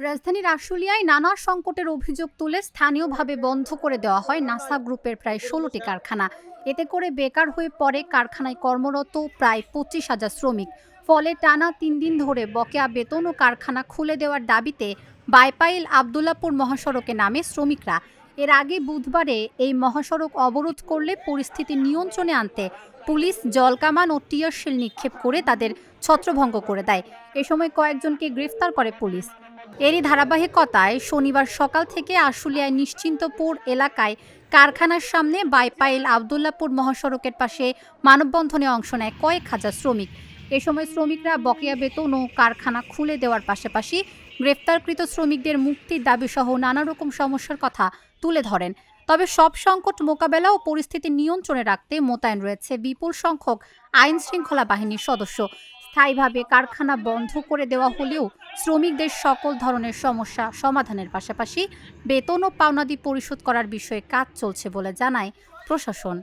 রাজধানীর আশুলিয়ায় নানা সংকটের অভিযোগ তুলে স্থানীয়ভাবে বন্ধ করে দেওয়া হয় নাসা গ্রুপের প্রায় ১৬টি কারখানা। এতে করে বেকার হয়ে পড়ে কারখানায় কর্মরত প্রায় ২৫,০০০ শ্রমিক। ফলে টানা ৩ দিন ধরে বকেয়া বেতন ও কারখানা খুলে দেওয়ার দাবিতে বাইপাইল আবদুল্লাপুর মহাসড়কে নামে শ্রমিকরা। এর আগে বুধবারে এই মহাসড়ক অবরোধ করলে পরিস্থিতি নিয়ন্ত্রণে আনতে পুলিশ জলকামান ও টিয়ারশেল নিক্ষেপ করে তাদের ছত্রভঙ্গ করে দেয়। এ সময় কয়েকজনকে গ্রেফতার করে পুলিশ। এরই ধারাবাহিকতায় শনিবার সকাল থেকে আশুলিয়ায় নিশ্চিন্তপুর এলাকায় কারখানার সামনে বাইপাইল আবদুল্লাপুর মহাসড়কের পাশে মানববন্ধনে অংশ নেয় কয়েক হাজার শ্রমিক। এ সময় শ্রমিকরা বকেয়া বেতন ও কারখানা খুলে দেওয়ার পাশাপাশি গ্রেফতারকৃত শ্রমিকদের মুক্তির দাবিসহ নানা রকম সমস্যার কথা তুলে ধরেন। তবে সব সংকট মোকাবেলা ও পরিস্থিতি নিয়ন্ত্রণে রাখতে মোতায়েন রয়েছে বিপুল সংখ্যক আইন শৃঙ্খলা বাহিনীর সদস্য। স্থায়ীভাবে কারখানা বন্ধ করে দেওয়া হলেও শ্রমিকদের সকল ধরনের সমস্যা সমাধানের পাশাপাশি বেতন ও পাওনাদি পরিশোধ করার বিষয়ে কাজ চলছে বলে জানায় প্রশাসন।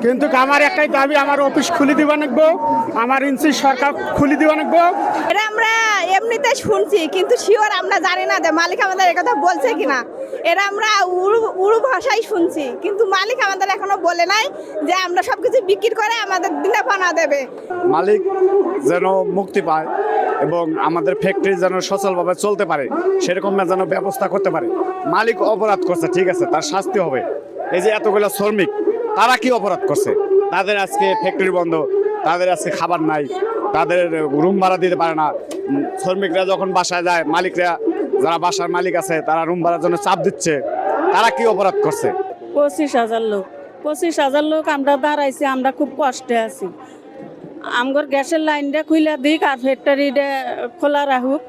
কিন্তু আমার একটাই দাবি, আমার অফিস খুলে দিবা নাকবো, আমার ইনসি সরকার খুলে দিবা নাকবো। এটা আমরা এমনিতে শুনছি, কিন্তু শিওর আমরা জানি না যে মালিক আমাদের একথা বলছে কিনা। এটা আমরা উড়ু ভাষায় শুনছি, কিন্তু মালিক আমাদের এখনো বলে নাই যে আমরা সবকিছু বিক্রি করে আমাদের দিনে পানা দেবে। মালিক যেন মুক্তি পায় এবং আমাদের ফ্যাক্টরি যেন সচলভাবে চলতে পারে সেরকম যেন ব্যবস্থা করতে পারে। মালিক অপরাধ করছে, ঠিক আছে, তার শাস্তি হবে। এই যে এতগুলো শ্রমিক, তারা কি অপরাধ করছে? তাদের আজকে ফ্যাক্টরি বন্ধ, তাদের আজকে খাবার নাই, তাদের রুম ভাড়া দিতে পারে না। শ্রমিকরা যখন বাসায় যায়, মালিকরা যারা বাসার মালিক আছে তারা রুম ভাড়ার জন্য চাপ দিচ্ছে। তারা কি অপরাধ করছে? 25,000 লোক আমরা দাঁড়াইছি, আমরা খুব কষ্টে আছি। আমগর গ্যাসের লাইনটা খুইলা দিক আর ফ্যাক্টরিটা খোলা রাখুক।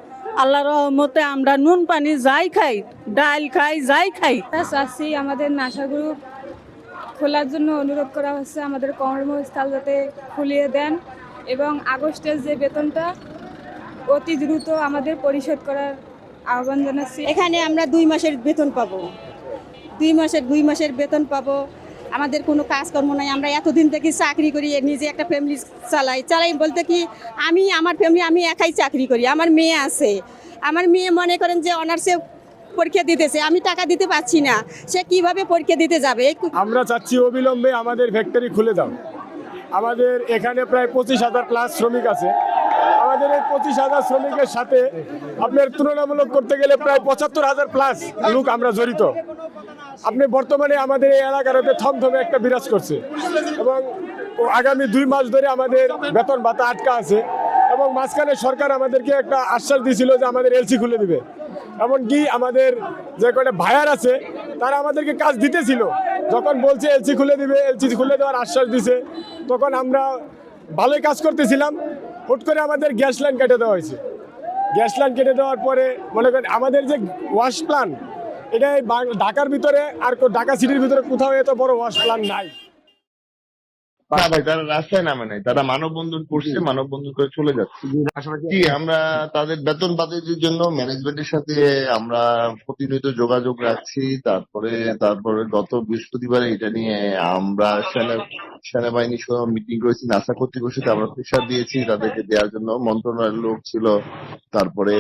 আল্লাহর রহমতে আমরা নুন পানি যাই খাই, ডাল খাই, যাই খাই। চাচ্ছি আমাদের নাসা গ্রুপ খোলার জন্য অনুরোধ করা হচ্ছে, আমাদের কর্মস্থল যাতে খুলিয়ে দেন এবং আগস্টের যে বেতনটা অতি দ্রুত আমাদের পরিশোধ করার আহ্বান জানাচ্ছি। এখানে আমরা 2 মাসের বেতন পাবো, 2 মাসের বেতন পাবো। আমাদের কোনো কাজকর্ম নাই। আমরা এতদিন থেকে চাকরি করি, নিজে একটা ফ্যামিলি চালাই বলতে কি আমার ফ্যামিলি, আমি একাই চাকরি করি। আমার মেয়ে আছে, আমার মেয়ে মনে করেন যে অনার্সে পরীক্ষা দিতেছে, আমি টাকা দিতে পারছি না, সে কিভাবে পরীক্ষা দিতে যাবে? আমরা চাচ্ছি অবিলম্বে আমাদের ফ্যাক্টরি খুলে দাও। আমাদের এখানে প্রায় 25,000 প্লাস শ্রমিক আছে। আমাদের এই 25,000 শ্রমিকের সাথে আপনার তুলনামূলক করতে গেলে প্রায় 75,000 প্লাস লোক আমরা জড়িত। আপনি বর্তমানে আমাদের এই এলাকার থমথমে একটা বিরাজ করছে এবং আগামী 2 মাস ধরে আমাদের বেতন ভাতা আটকা আছে এবং মাঝখানে সরকার আমাদেরকে একটা আশ্বাস দিয়েছিল যে আমাদের এলসি খুলে দিবে। এমনকি আমাদের যে কটা ভাইয়ার আছে তারা আমাদেরকে কাজ দিতেছিল, যখন বলছে এলসি খুলে দিবে, এলসি খুলে দেওয়ার আশ্বাস দিছে, তখন আমরা ভালোই কাজ করতেছিলাম। হুট করে আমাদের গ্যাস লাইন কেটে দেওয়া হয়েছে। গ্যাস লাইন কেটে দেওয়ার পরে মনে করেন আমাদের যে ওয়াশ প্ল্যান, এটা ঢাকার ভিতরে আর ঢাকা সিটির ভিতরে কোথাও এত বড় ওয়াশ প্ল্যান নাই। না ভাই, তারা রাস্তায় নামে নাই, তারা মানববন্ধন করছে, মানববন্ধন করে চলে যাচ্ছে। কি আমরা তাদের বেতন বাতিলের জন্য ম্যানেজমেন্টের সাথে আমরা প্রতিনিয়ত যোগাযোগ রাখছি। তারপরে গত বৃহস্পতিবারে এটা নিয়ে আমরা সেনাবাহিনী সহ মিটিং করেছি, নাসা কর্তৃপক্ষের সাথে আমরা প্রেশার দিয়েছি তাদেরকে দেওয়ার জন্য। মন্ত্রণালয়ের লোক ছিল, তারপরে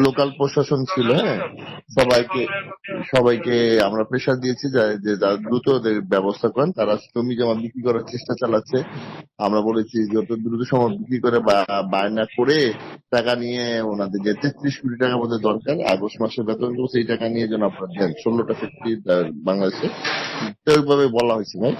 লোকাল প্রশাসন ছিল। হ্যাঁ, সবাইকে আমরা প্রেশার দিয়েছি যে দ্রুত ব্যবস্থা করেন। তারা জমি জমা বিক্রি করার চেষ্টা চালাচ্ছে। আমরা বলেছি যত দ্রুত সময় বিক্রি করে বায়না করে টাকা নিয়ে ওনাদের যে 33 কোটি টাকা মধ্যে দরকার আগস্ট মাসের বেতন, সেই টাকা নিয়ে যেন আপনার দেন। 16টা ফ্যাক্টরি বাংলাদেশে, তো ওইভাবে বলা হয়েছে ভাই।